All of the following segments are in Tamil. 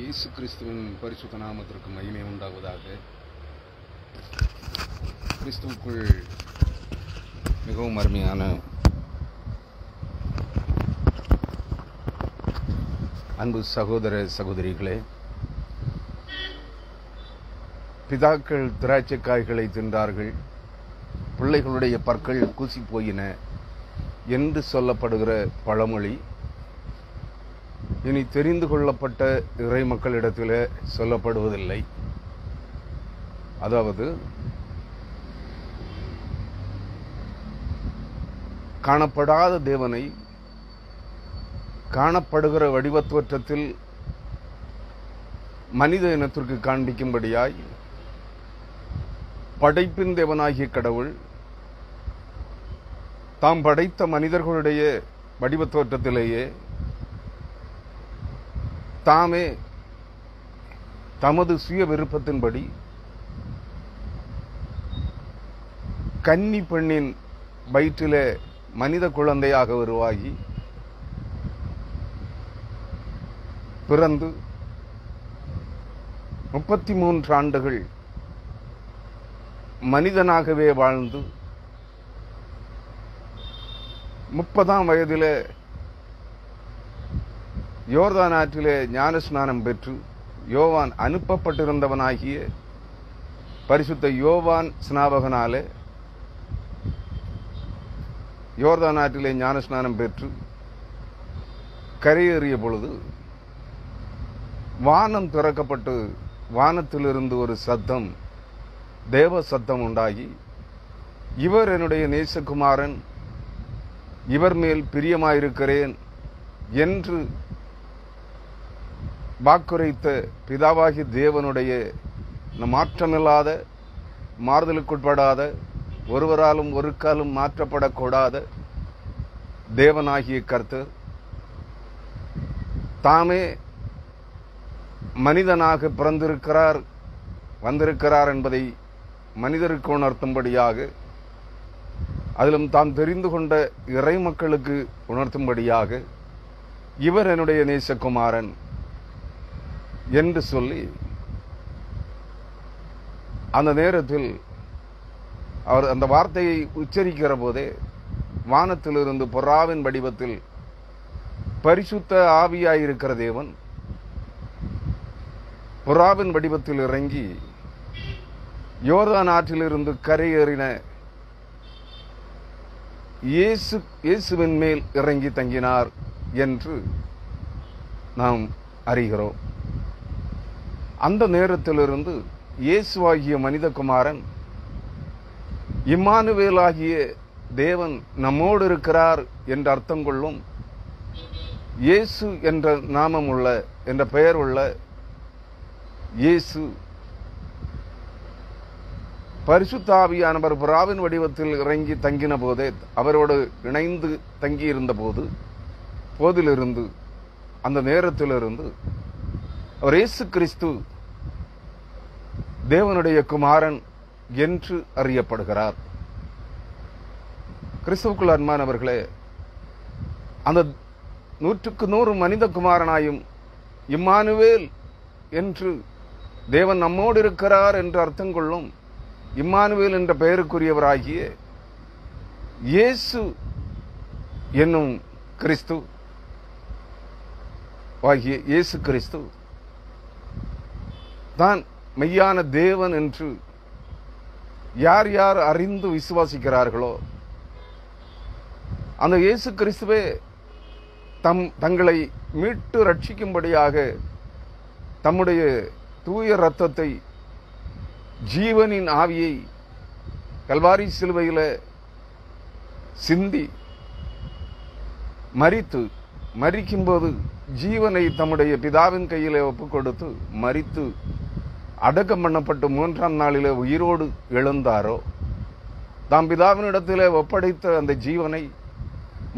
இயேசு கிறிஸ்துவின் பரிசுத்த நாமத்திற்கு மகிமை உண்டாவதாக. கிறிஸ்துவுக்குள் மிகவும் அருமையான அன்பு சகோதர சகோதரிகளே, பிதாக்கள் திராட்சை காய்களை தின்றார்கள், பிள்ளைகளுடைய பற்கள் கூசி போயின என்று சொல்லப்படுகிற பழமொழி இனி தெரிந்து கொள்ளப்பட்ட இறை மக்களிடத்தில் சொல்லப்படுவதில்லை. அதாவது காணப்படாத தேவனை காணப்படுகிற வடிவத்தோற்றத்தில் மனித இனத்திற்கு காண்பிக்கும்படியாய் படைப்பின் தேவனாகிய கடவுள் தாம் படைத்த மனிதர்களுடைய வடிவத்தோற்றத்திலேயே தாமே தமது சுய விருப்பத்தின்படி கன்னி பெண்ணின் வயிற்றிலே மனித குழந்தையாக உருவாகி பிறந்து 33 ஆண்டுகள் மனிதனாகவே வாழ்ந்து 30ஆம் வயதிலே யோர்தான் ஆற்றிலே ஞானஸ்நானம் பெற்று யோவான் அனுப்பப்பட்டிருந்தவனாகிய பரிசுத்த யோவான் ஸ்நாபகனாலே யோர்தான் ஆற்றிலே ஞானஸ்நானம் பெற்று கரையேறிய பொழுது வானம் திறக்கப்பட்டு வானத்திலிருந்து ஒரு சத்தம், தேவ சத்தம் உண்டாகி, இவர் என்னுடைய நேசகுமாரன், இவர் மேல் பிரியமாயிருக்கிறேன் என்று வாக்குரைத்த பிதாவாகி தேவனுடைய மாற்றமில்லாத, மாறுதலுக்குட்படாத, ஒருவராலும் ஒரு காலும் மாற்றப்படக்கூடாத தேவனாகிய கர்த்தர் தாமே மனிதனாக பிறந்திருக்கிறார், வந்திருக்கிறார் என்பதை மனிதருக்கு உணர்த்தும்படியாக, அதிலும் தாம் தெரிந்து கொண்ட இறை மக்களுக்கு உணர்த்தும்படியாக இவர் என்னுடைய நேசகுமாரன் என்று சொல்லி, அந்த நேரத்தில் அவர் அந்த வார்த்தையை உச்சரிக்கிற போதே வானத்திலிருந்து புறாவின் வடிவத்தில் பரிசுத்த ஆவியாயிருக்கிற தேவன் புறாவின் வடிவத்தில் இறங்கி யோர்தான் ஆற்றிலிருந்து கரையேறின இயேசுவின் மேல் இறங்கி தங்கினார் என்று நாம் அறிகிறோம். அந்த நேரத்திலிருந்து இயேசுவாகிய மனிதகுமாரன், இம்மானுவேலாகிய தேவன் நம்மோடு இருக்கிறார் என்று அர்த்தம் கொள்ளும் இயேசு என்ற நாமம் உள்ள, என்ற பெயர் உள்ள இயேசு பரிசுத்த ஆவியானவர் புறாவின் வடிவத்தில் இறங்கி தங்கின போதே, அவரோடு இணைந்து தங்கியிருந்த போதிலிருந்து, அந்த நேரத்திலிருந்து அவர் இயேசு கிறிஸ்து தேவனுடைய குமாரன் என்று அறியப்படுகிறார். கிறிஸ்துவுக்குள் அன்பானவர்களே, அந்த 100க்கு 100 மனித குமாரனாயும் இம்மானுவேல் என்று தேவன் நம்மோடு இருக்கிறார் என்று அர்த்தம் கொள்ளும் இம்மானுவேல் என்ற பெயருக்குரியவராகிய இயேசு என்னும் கிறிஸ்து ஆகிய இயேசு கிறிஸ்து தான் மெய்யான தேவன் என்று யார் யார் அறிந்து விசுவாசிக்கிறார்களோ, அந்த இயேசு கிறிஸ்துவே தங்களை மீட்டு ரட்சிக்கும்படியாக தம்முடைய தூய இரத்தத்தை, ஜீவனின் ஆவியை கல்வாரி சிலுவையில சிந்தி மரிக்கும்போது ஜீவனை தம்முடைய பிதாவின் கையிலே ஒப்புக் கொடுத்து மரித்து அடக்கம் பண்ணப்பட்டு 3ஆம் நாளிலே உயிரோடு எழுந்தாரோ, தாம் பிதாவினிடத்திலே ஒப்படைத்த அந்த ஜீவனை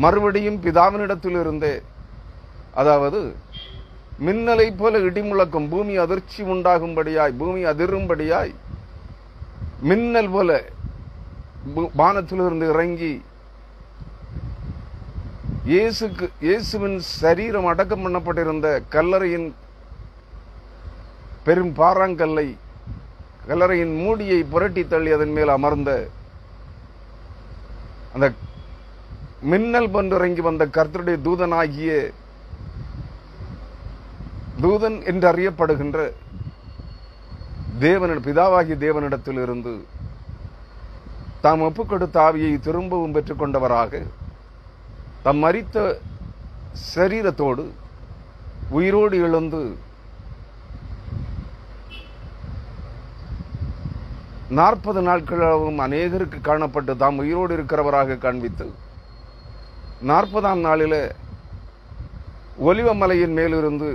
மறுபடியும் பிதாவினிடத்திலிருந்தே, அதாவது மின்னலை போல இடிமுழக்கம், பூமி அதிர்ச்சி உண்டாகும்படியாய், பூமி அதிரும்படியாய் மின்னல் போல வானத்திலிருந்து இறங்கி இயேசுவின் சரீரம் அடக்கம் பண்ணப்பட்டிருந்த கல்லறையின் பெரும் பாறாங்கல்லை கல்லறையின் மூடியை புரட்டி தள்ளி அதன் மேல் அமர்ந்த அந்த மின்னல் போன்றிறங்கி வந்த கர்த்தருடைய தூதன் என்று அறியப்படுகின்ற பிதாவாகிய தேவனிடத்தில் இருந்து தாம் ஒப்புக் கொடுத்த ஆவியை திரும்பவும் பெற்றுக் கொண்டவராக தாம் மரித்த சரீரத்தோடு உயிரோடு எழுந்து 40 நாட்களாகவும் அநேகருக்கு காணப்பட்டு தாம் உயிரோடு இருக்கிறவராக காண்பித்து 40ஆம் நாளில் ஒலிவமலையின் மேலிருந்து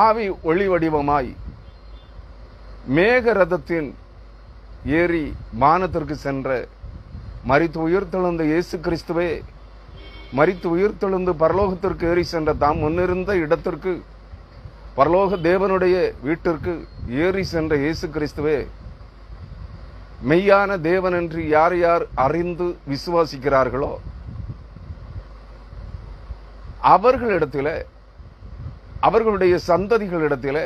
ஆவி ஒளி வடிவமாய் மேக ரதத்தின் ஏறி வானத்திற்கு சென்ற மரித்து உயிர்த்தெழுந்த இயேசு கிறிஸ்துவே, மரித்து உயிர்த்தெழுந்து பரலோகத்திற்கு ஏறி சென்ற தாம் முன்னிருந்த இடத்திற்கு, பரலோக தேவனுடைய வீட்டிற்கு ஏறி சென்ற இயேசு கிறிஸ்துவே, மெய்யான தேவன் என்று யார் யார் அறிந்து விசுவாசிக்கிறார்களோ அவர்களிடத்தில், அவர்களுடைய சந்ததிகளிடத்தில்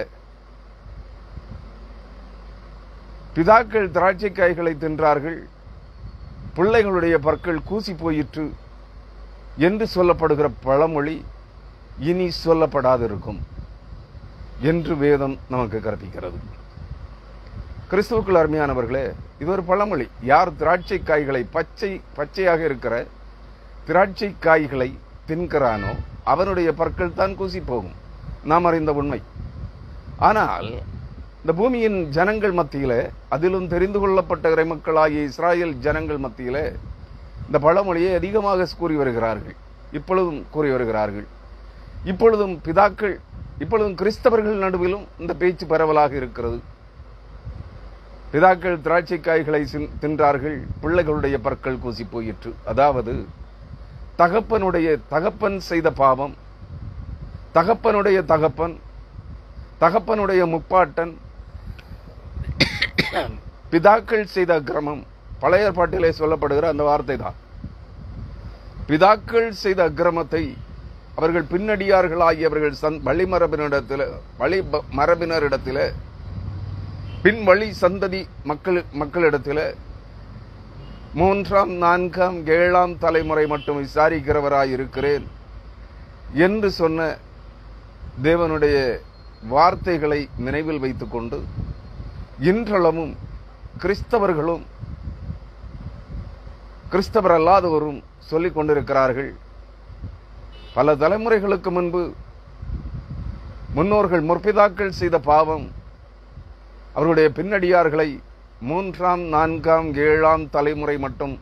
பிதாக்கள் திராட்சை காய்களை தின்றார்கள், பிள்ளைகளுடைய பற்கள் கூசி போயிற்று என்று சொல்லப்படுகிற பழமொழி இனி சொல்லப்படாதிருக்கும் என்று வேதம் நமக்கு கற்பிக்கிறது. கிறிஸ்துவுக்குள் அருமையானவர்களே, இது ஒரு பழமொழி. யார் திராட்சை காய்களை பச்சையாக இருக்கிற திராட்சை காய்களை தின்கிறானோ அவனுடைய பற்கள் தான் கூசி போகும், நாம் அறிந்த உண்மை. ஆனால் இந்த பூமியின் ஜனங்கள் மத்தியில, அதிலும் தெரிந்து கொள்ளப்பட்ட இறைமக்களாகிய இஸ்ராயேல் ஜனங்கள் மத்தியில இந்த பழமொழியை அதிகமாக கூறி வருகிறார்கள், இப்பொழுதும் கூறி வருகிறார்கள். இப்பொழுதும் பிதாக்கள், இப்பொழுதும் கிறிஸ்தவர்கள் நடுவிலும் இந்த பேச்சு பரவலாக இருக்கிறது. பிதாக்கள் திராட்சை காய்களை தின்றார்கள், பிள்ளைகளுடைய பற்கள் கூசி போயிற்று. அதாவது தகப்பன் செய்த பாவம், தகப்பனுடைய தகப்பனுடைய முப்பாட்டன், பிதாக்கள் செய்த அக்கிரமம். பழைய ஏற்பாட்டிலே சொல்லப்படுகிற அந்த வார்த்தை தான். பிதாக்கள் செய்த அக்கிரமத்தை அவர்கள் பின்னடியார்களாகி அவர்கள் வழிமரபினரிடத்தில் பின்வழி சந்ததி மக்களிடத்தில் 3ஆம் 4ஆம் 7ஆம் தலைமுறை மட்டும் விசாரிக்கிறவராயிருக்கிறேன் என்று சொன்ன தேவனுடைய வார்த்தைகளை நினைவில் வைத்துக் கொண்டு இன்றளவும் கிறிஸ்தவர்களும் கிறிஸ்தவர் அல்லாதவரும் சொல்லிக் கொண்டிருக்கிறார்கள், பல தலைமுறைகளுக்கு முன்பு முன்னோர்கள் முற்பிதாக்கள் செய்த பாவம் அவருடைய பின்னடியார்களை 3ஆம் 4ஆம் 7ஆம் தலைமுறை மட்டும்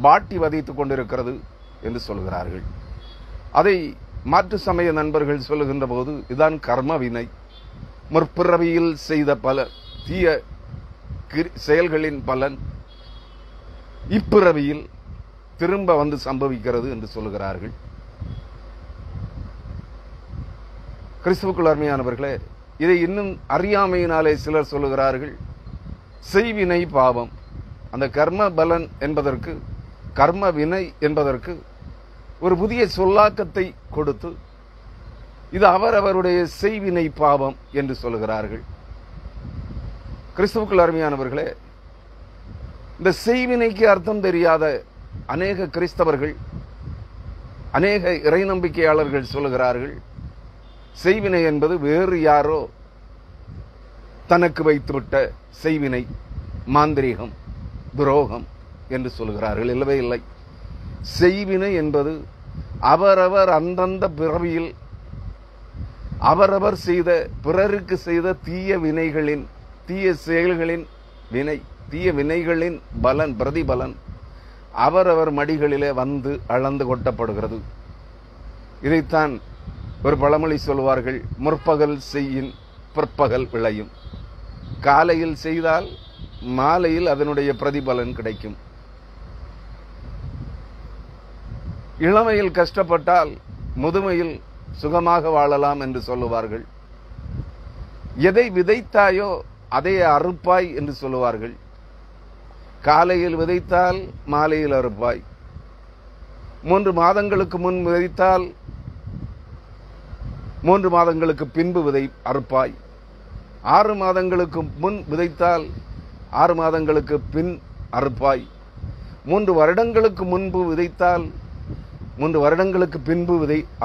பாட்டி வதைத்துக் கொண்டிருக்கிறது என்று சொல்கிறார்கள். அதை மாற்று சமய நண்பர்கள் சொல்லுகின்ற போது இதுதான் கர்ம வினை, முற்பிறவியில் செய்த பல தீய செயல்களின் பலன் இப்பிறவியில் திரும்ப வந்து சம்பவிக்கிறது என்று சொல்லுகிறார்கள். கிறிஸ்துவுக்குள் அருமையானவர்களே, இதை இன்னும் அறியாமையினாலே சிலர் சொல்லுகிறார்கள் செய்வினை பாவம். அந்த கர்ம பலன் என்பதற்கு, கர்ம வினை என்பதற்கு ஒரு புதிய சொல்லாக்கத்தை கொடுத்து இது அவரவருடைய செய்வினை பாவம் என்று சொல்லுகிறார்கள். கிறிஸ்துவுக்குள் அருமையானவர்களே, இந்த செய்வினைக்கு அர்த்தம் தெரியாத அநேக கிறிஸ்தவர்கள், அநேக இறை நம்பிக்கையாளர்கள் சொல்லுகிறார்கள் செய்வினை என்பது வேறு யாரோ தனக்கு வைத்துவிட்ட செய்வினை, மாந்திரீகம், துரோகம் என்று சொல்கிறார்கள். இல்லவே இல்லை. செய்வினை என்பது அவரவர் அந்தந்த பிறவியில் அவரவர் செய்த, பிறருக்கு செய்த தீய வினைகளின், தீய செயல்களின் வினை, தீய வினைகளின் பலன், பிரதிபலன் அவரவர் மடிகளிலே வந்து அளந்து கொட்டப்படுகிறது. இதைத்தான் ஒரு பழமொழி சொல்வார்கள், முற்பகல் செய்யின் பிற்பகல் விளையும். காலையில் செய்தால் மாலையில் அதனுடைய பிரதிபலன் கிடைக்கும். இளமையில் கஷ்டப்பட்டால் முதுமையில் சுகமாக வாழலாம் என்று சொல்லுவார்கள். எதை விதைத்தாயோ அதை அறுப்பாய் என்று சொல்லுவார்கள். காலையில் விதைத்தால் மாலையில் அறுப்பாய். 3 மாதங்களுக்கு முன் விதைத்தால் 3 மாதங்களுக்கு பின்பு அறுப்பாய். 6 மாதங்களுக்கு முன் விதைத்தால் 6 மாதங்களுக்கு பின் அறுப்பாய். 3 வருடங்களுக்கு முன்பு விதைத்தால் 3 வருடங்களுக்கு பின்பு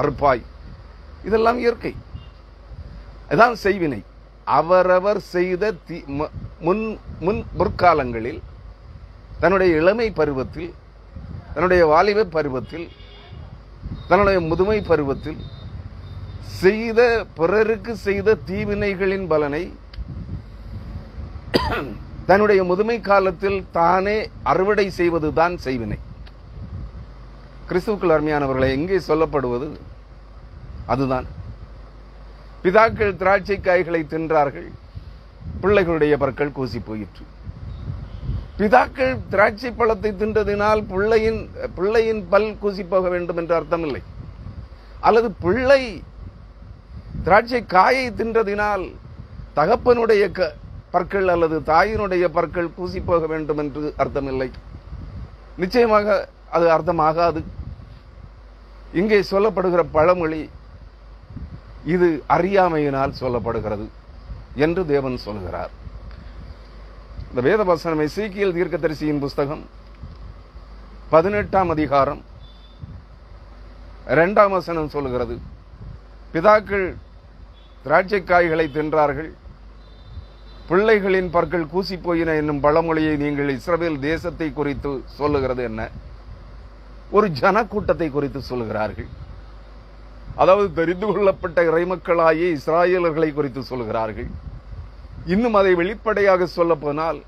அறுப்பாய். இதெல்லாம் இயற்கை. இதான் செய்வினை. அவரவர் செய்த முற்காலங்களில், தன்னுடைய இளமை பருவத்தில், தன்னுடைய வாலிப பருவத்தில், தன்னுடைய முதுமை பருவத்தில் செய்த பிறருக்கு செய்த தீவினைகளின் பலனை தன்னுடைய முதுமை காலத்தில் தானே அறுவடை செய்வதுதான் செய்வினை. கிறிஸ்துவுக்குள் அருமையானவர்களை எங்கே சொல்லப்படுவது அதுதான். பிதாக்கள் திராட்சை காய்களை தின்றார்கள், பிள்ளைகளுடைய பற்கள் கூசி போயிற்று. பிதாக்கள் திராட்சை பழத்தை தின்றதினால் பிள்ளையின் பல் கூசி போக வேண்டும் என்று அர்த்தமில்லை. அல்லது பிள்ளை திராட்சை காயை தின்றதினால் தகப்பனுடைய பற்கள் அல்லது தாயினுடைய பற்கள் கூசி போக வேண்டும் என்று அர்த்தமில்லை. நிச்சயமாக அது அர்த்தமாகாது. இங்கே சொல்லப்படுகிற பழமொழி இது அறியாமையினால் சொல்லப்படுகிறது என்று தேவன் சொல்கிறார். இந்த வேத வசனம் எசேக்கியேல் தீர்க்கதரிசியின் புஸ்தகம் 18ஆம் அதிகாரம் 2ஆம் வசனம் சொல்கிறது, பிதாக்கள் திராட்சை காய்களை தின்றார்கள், பிள்ளைகளின் பற்கள் கூசி போயின என்னும் பழமொழியை நீங்கள் இஸ்ரவேல் தேசத்தை குறித்து சொல்லுகிறது என்ன? ஒரு ஜனக்கூட்டத்தை குறித்து சொல்லுகிறார்கள். அதாவது தெரிந்து கொள்ளப்பட்ட இறைமக்களாகிய இஸ்ராயேலர்களை குறித்து சொல்கிறார்கள். இன்னும் அதை வெளிப்படையாக சொல்ல போனால்,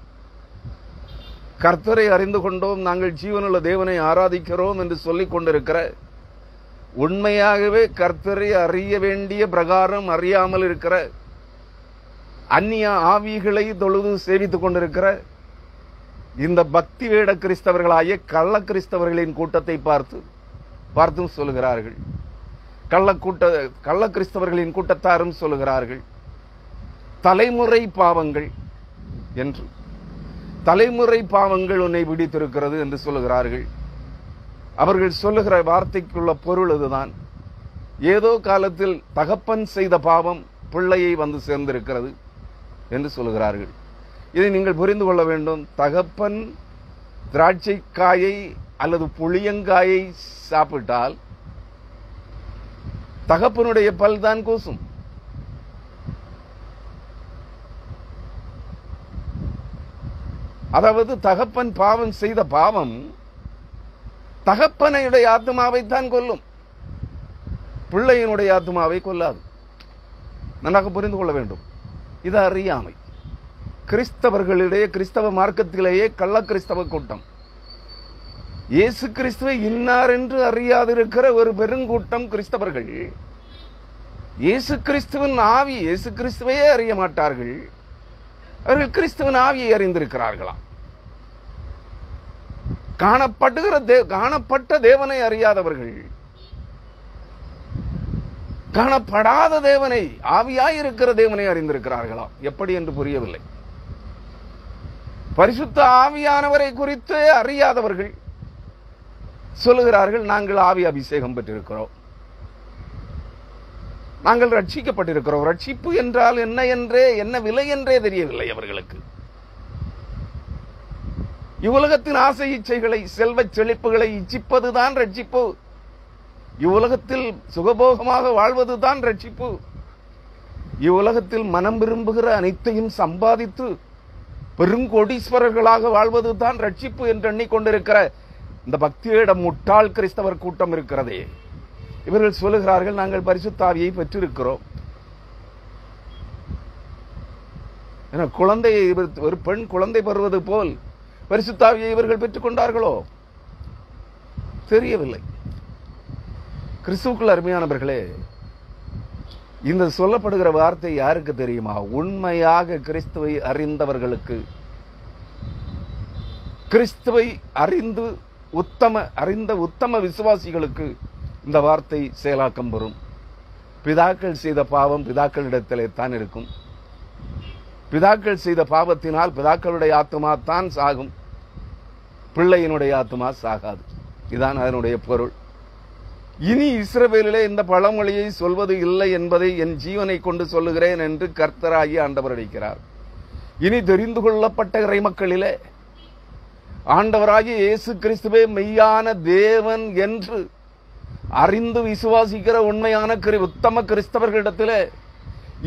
கர்த்தரை அறிந்து கொண்டோம், நாங்கள் ஜீவனுள்ள தேவனை ஆராதிக்கிறோம் என்று சொல்லிக் கொண்டிருக்கிற, உண்மையாகவே கர்த்தரை அறிய வேண்டிய பிரகாரம் அறியாமல் இருக்கிற, அந்நிய ஆவிகளை தொழுது சேவித்துக் கொண்டிருக்கிற இந்த பக்தி வேட கிறிஸ்தவர்களாகிய கள்ள கிறிஸ்தவர்களின் கூட்டத்தை பார்த்தும் சொல்லுகிறார்கள். கள்ள கிறிஸ்தவர்களின் கூட்டத்தாரும் சொல்லுகிறார்கள், தலைமுறை பாவங்கள் என்று. தலைமுறை பாவங்கள் உன்னை பிடித்திருக்கிறது என்று சொல்லுகிறார்கள். அவர்கள் சொல்லுகிற வார்த்தைக்குள்ள பொருள் இதுதான். ஏதோ காலத்தில் தகப்பன் செய்த பாவம் பிள்ளையை வந்து சேர்ந்திருக்கிறது என்று சொல்லுகிறார்கள். இதை நீங்கள் புரிந்து கொள்ள வேண்டும். தகப்பன் திராட்சை காயை அல்லது புளியங்காயை சாப்பிட்டால் தகப்பனுடைய பல் தான் கூசும். அதாவது தகப்பன் பாவம் செய்த பாவம் தகப்பனுடைய ஆத்மாவை தான் கொல்லும், பிள்ளையினுடைய ஆத்மாவை கொல்லாது. நன்றாக புரிந்து கொள்ள வேண்டும். இது அறியாமை. கிறிஸ்தவர்களிடையே, கிறிஸ்தவ மார்க்கத்திலேயே கள்ள கிறிஸ்தவ கூட்டம், இயேசு கிறிஸ்துவை இன்னார் என்று அறியாதிருக்கிற ஒரு பெருங்கூட்டம் கிறிஸ்தவர்கள். இயேசு கிறிஸ்துவின் ஆவி, இயேசு கிறிஸ்துவையே அறிய மாட்டார்கள். அவர்கள் கிறிஸ்துவின் ஆவியை அறிந்திருக்கிறார்களாம். காணப்பட்ட தேவனை அறியாதவர்கள், காணப்படாத தேவனை, ஆவியாயிருக்கிற தேவனை அறிந்திருக்கிறார்களாம். எப்படி என்று புரியவில்லை. பரிசுத்த ஆவியானவரை குறித்து அறியாதவர்கள் சொல்லுகிறார்கள், நாங்கள் ஆவி அபிஷேகம் பெற்றிருக்கிறோம், நாங்கள் ரட்சிக்கப்பட்டிருக்கிறோம். ரட்சிப்பு என்றால் என்ன விலை என்றே தெரியவில்லை அவர்களுக்கு. இவ்வுலகத்தின் ஆசை இச்சைகளை, செல்வ செழிப்புகளை இச்சிப்பதுதான் ரட்சிப்பு. இவ்வுலகத்தில் சுகபோகமாக வாழ்வதுதான் ரட்சிப்பு. இவ்வுலகத்தில் மனம் விரும்புகிற அனைத்தையும் சம்பாதித்து பெருங்கோடீஸ்வரர்களாக வாழ்வதுதான் ரட்சிப்பு என்று எண்ணிக்கொண்டிருக்கிற இந்த பக்தியிடம் முட்டாள் கிறிஸ்தவர் கூட்டம் இருக்கிறதே, இவர்கள் சொல்லுகிறார்கள், நாங்கள் பரிசுத்த ஆவியை பெற்றிருக்கிறோம். குழந்தையை, ஒரு பெண் குழந்தை பெறுவது போல் பரிசுத்த ஆவியை இவர்கள் பெற்றுக் கொண்டார்களோ தெரியவில்லை. கிறிஸ்துவுக்குள் அருமையானவர்களே, இந்த சொல்லப்படுகிற வார்த்தை யாருக்கு தெரியுமா? உண்மையாக கிறிஸ்துவை அறிந்தவர்களுக்கு, கிறிஸ்துவை அறிந்த உத்தம விசுவாசிகளுக்கு இந்த வார்த்தை செயலாக்கம் பெறும். பிதாக்கள் செய்த பாவம் பிதாக்களிடத்திலே தான் இருக்கும். பிதாக்கள் செய்த பாவத்தினால் பிதாக்களுடைய ஆத்மா தான் சாகும், பிள்ளையினுடைய ஆத்மா சாகாது. இதுதான் அதனுடைய பொருள். இனி இஸ்ரவேலிலே இந்த பழமொழியை சொல்வது இல்லை என்பதை என் ஜீவனை கொண்டு சொல்லுகிறேன் என்று கர்த்தராகிய ஆண்டவர் அழைக்கிறார். இனி தெரிந்து கொள்ளப்பட்ட இறைமக்களிலே ஆண்டவராகிய இயேசு கிறிஸ்துவே மெய்யான தேவன் என்று அறிந்து விசுவாசிக்கிற உண்மையான உத்தம கிறிஸ்தவர்களிடத்திலே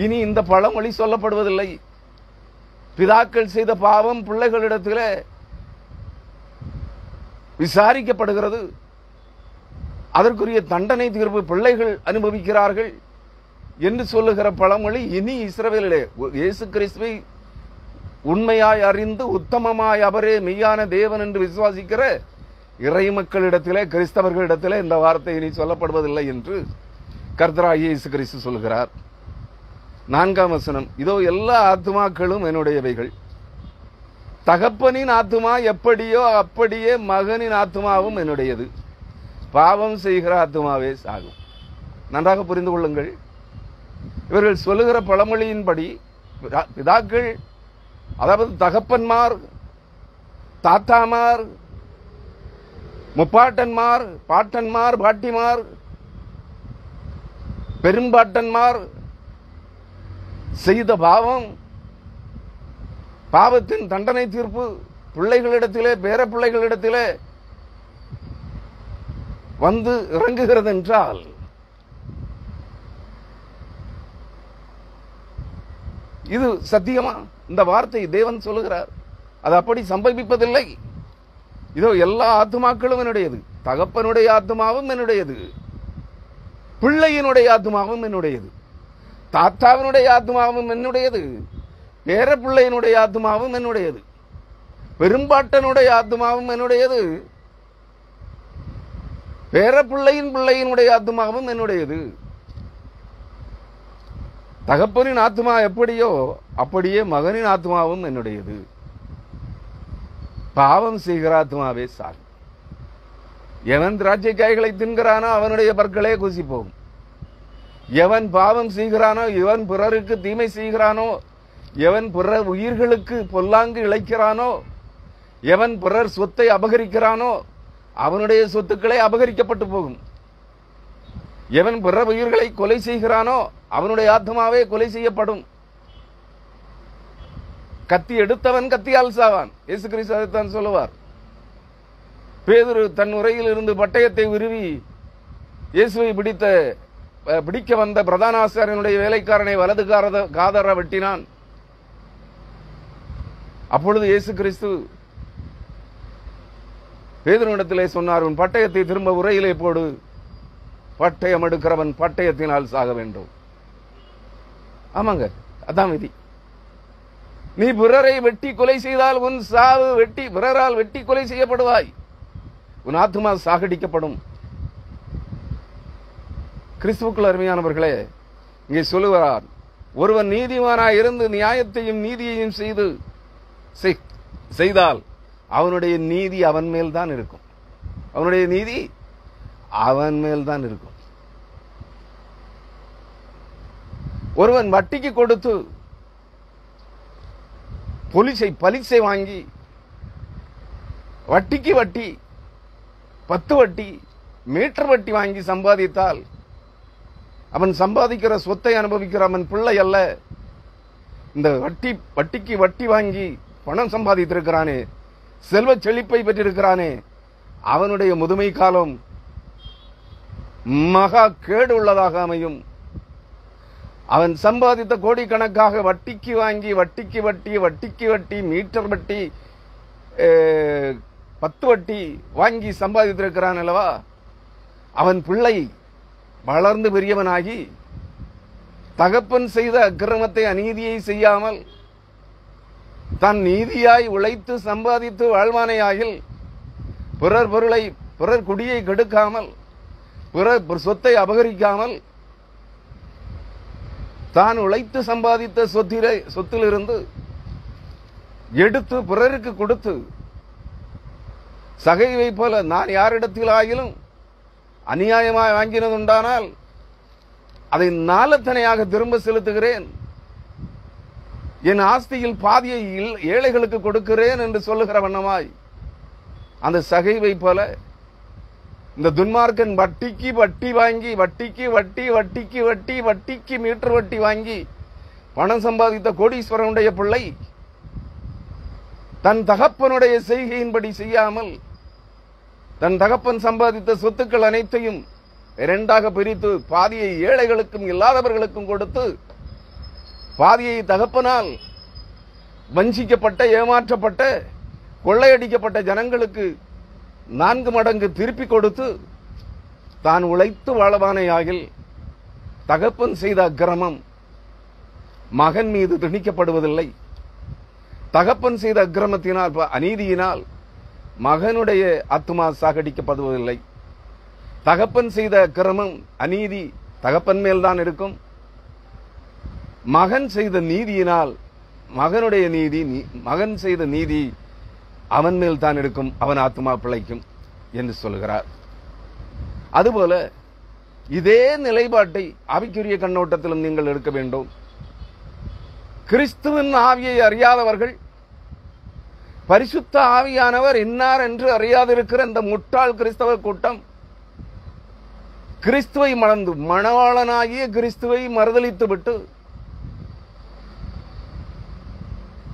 இனி இந்த பழமொழி சொல்லப்படுவதில்லை. பிதாக்கள் செய்த பாவம் பிள்ளைகளிடத்திலே விசாரிக்கப்படுகிறது. அதற்குரிய தண்டனை தீர்வு பிள்ளைகள் அனுபவிக்கிறார்கள் என்று சொல்லுகிற பழமொழி இனி இஸ்ரவேலிலே இயேசு கிறிஸ்துவை உண்மையாய் அறிந்து உத்தமமாய் அவரே மெய்யான தேவன் என்று விசுவாசிக்கிற இறை மக்களிடத்திலே கிறிஸ்தவர்களிடத்திலே இந்த வார்த்தை இனி சொல்லப்படுவதில்லை என்று கர்த்தராகிய இயேசு கிறிஸ்து சொல்கிறார். 4ஆம் வசனம், இதோ எல்லா ஆத்துமாக்களும் என்னுடையவைகள். தகப்பனின் ஆத்துமா எப்படியோ அப்படியே மகனின் ஆத்துமாவும் என்னுடையது. பாவம் செய்கிற ஆத்துமாவே சாகும். நன்றாக புரிந்து கொள்ளுங்கள். இவர்கள் சொல்லுகிற பழமொழியின்படி பிதாக்கள், அதாவது தகப்பன்மார், தாத்தாமார், முப்பாட்டன்மார், பாட்டன்மார், பாட்டிமார், பெரும்பாட்டன்மார் செய்த பாவத்தின் தண்டனை தீர்ப்பு பிள்ளைகளிடத்திலே பேர பிள்ளைகளிடத்திலே வந்து இறங்குகிறது என்றால் இது சத்தியமா? இந்த வார்த்தை தேவன் சொல்லுகிறார். அது அப்படி சம்பவிப்பதில்லை. இதோ எல்லா ஆத்துமாக்களும் என்னுடையது. தகப்பனுடைய ஆத்துமாவும் என்னுடையது, பிள்ளையினுடைய ஆத்துமாவும் என்னுடையது, தாத்தாவினுடைய ஆத்துமாவும் என்னுடையது, பேர பிள்ளையினுடைய ஆத்துமாவும் என்னுடையது, பெரும்பாட்டனுடைய ஆத்துமாவும் என்னுடையது, பேர பிள்ளையினுடைய ஆத்துமாவும் என்னுடையது. தகப்பனின் ஆத்மா எப்படியோ அப்படியே மகனின் ஆத்மாவும் என்னுடையது. பாவம் செய்கிற ஆத்மாவே சாகும். எவன் திராட்சை காய்களை தின்கிறானோ அவனுடைய பற்களே குசி போகும். எவன் பாவம் செய்கிறானோ, எவன் பிறருக்கு தீமை செய்கிறானோ, எவன் பிறர் உயிர்களுக்கு பொல்லாங்கு இழைக்கிறானோ, எவன் பிறர் சொத்தை அபகரிக்கிறானோ அவனுடைய சொத்துக்களே அபகரிக்கப்பட்டு போகும். எவன் பிற உயிர்களை கொலை செய்கிறானோ அவனுடைய ஆத்மாவே கொலை செய்யப்படும். கத்தி எடுத்தவன் கத்தியால் சாவான். இயேசு கிறிஸ்து அதைத்தான் சொல்லுவார். பேதுரு தன் உரையில் இருந்து பட்டயத்தை உருவி இயேசுவை பிடிக்க வந்த பிரதான ஆசாரியனுடைய வேலைக்காரனை வலது காதர வெட்டினான். அப்பொழுது இயேசு கிறிஸ்து பேதுருவிடத்திலே சொன்னார், உன் பட்டயத்தை திரும்ப உரையிலே போடு. பட்டயம் எடுக்கிறவன் பட்டயத்தினால் சாக வேண்டும். ஆமாங்க, அதான் விதி. நீ பிறரை வெட்டி கொலை செய்தால் உன் சாவு பிறரால் வெட்டி கொலை செய்யப்படுவாய். உன் ஆத்மா சாகடிக்கப்படும். கிறிஸ்துவுக்குள் அருமையானவர்களே, இங்கே சொல்லுவார், ஒருவன் நீதிமானாய் இருந்து நியாயத்தையும் நீதியையும் செய்தால் அவனுடைய நீதி அவன் மேல் தான் இருக்கும். அவனுடைய நீதி அவன் மேல் தான் இருக்கும். ஒருவன் வட்டிக்கு கொடுத்து பலிசை வாங்கி வட்டிக்கு வட்டி 10 வட்டி மீட்டர் வட்டி வாங்கி சம்பாதித்தால் அவன் சம்பாதிக்கிற சொத்தை அனுபவிக்கிற அவன் பிள்ளை அல்ல. இந்த வட்டிக்கு வட்டி வாங்கி பணம் சம்பாதித்திருக்கிறானே, செல்வ செழிப்பை பெற்றிருக்கிறானே, அவனுடைய முதுமை காலம் மகா கேடு உள்ளதாக அமையும். அவன் சம்பாதித்த கோடிக்கணக்காக வட்டிக்கு வாங்கி வட்டிக்கு வட்டி மீட்டர் வட்டி 10 வட்டி வாங்கி சம்பாதித்திருக்கிறான் அல்லவா, அவன் பிள்ளை வளர்ந்து பெரியவனாகி தகப்பன் செய்த அக்கிரமத்தை அநீதியை செய்யாமல் தான் நீதியாய் உழைத்து சம்பாதித்து வாழ்வானையாகில் பிறர் குடியை கெடுக்காமல் பிறர் சொத்தை அபகரிக்காமல் தான் உழைத்து சம்பாதித்த சொத்திலிருந்து எடுத்து பிறருக்கு கொடுத்து சகைவை போல நான் யாரிடத்தில் ஆகிலும் அநியாயமாய் வாங்கினதுண்டானால் அதை நாலத்தனையாக திரும்ப செலுத்துகிறேன், என் ஆஸ்தியில் பாதியை ஏழைகளுக்கு கொடுக்கிறேன் என்று சொல்லுகிற வண்ணமாய் அந்த சகைவை போல இந்த துன்மார்க்கன் வட்டிக்கு வட்டி வாங்கி வட்டிக்கு வட்டி வட்டிக்கு வட்டி வட்டிக்கு மீட்டர் வட்டி வாங்கி பணம் சம்பாதித்த கோடீஸ்வரனுடைய பிள்ளை தன் தகப்பனுடைய செய்கையின்படி செய்யாமல் தன் தகப்பன் சம்பாதித்த சொத்துக்கள் அனைத்தையும் இரண்டாக பிரித்து பாதியை ஏழைகளுக்கும் இல்லாதவர்களுக்கும் கொடுத்து பாதியை தகப்பனால் வஞ்சிக்கப்பட்ட ஏமாற்றப்பட்ட கொள்ளையடிக்கப்பட்ட ஜனங்களுக்கு 4 மடங்கு திருப்பி கொடுத்து தான் உழைத்து வாழவானையாகில் தகப்பன் செய்த அக்கிரமம் மகன் மீது திணிக்கப்படுவதில்லை. தகப்பன் செய்த அக்கிரமத்தினால் அநீதியினால் மகனுடைய ஆத்துமா சாகடிக்கப்படுவதில்லை. தகப்பன் செய்த அக்கிரமம் அநீதி தகப்பன் மேல்தான் இருக்கும். மகன் செய்த நீதியினால் மகனுடைய நீதி மகன் செய்த நீதி அவன் மேல் தான் இருக்கும், அவன் ஆத்மா பிழைக்கும் என்று சொல்கிறார். அதுபோல இதே நிலைப்பாட்டை ஆவிக்குரிய கண்ணோட்டத்திலும் நீங்கள் எடுக்க வேண்டும். கிறிஸ்துவின் ஆவியை அறியாதவர்கள் பரிசுத்த ஆவியானவர் இன்னார் என்று அறியாதிருக்கிற இந்த முட்டாள் கிறிஸ்தவ கூட்டம் கிறிஸ்துவை மறந்து மணவாளனாகிய கிறிஸ்துவை மறுதலித்துவிட்டு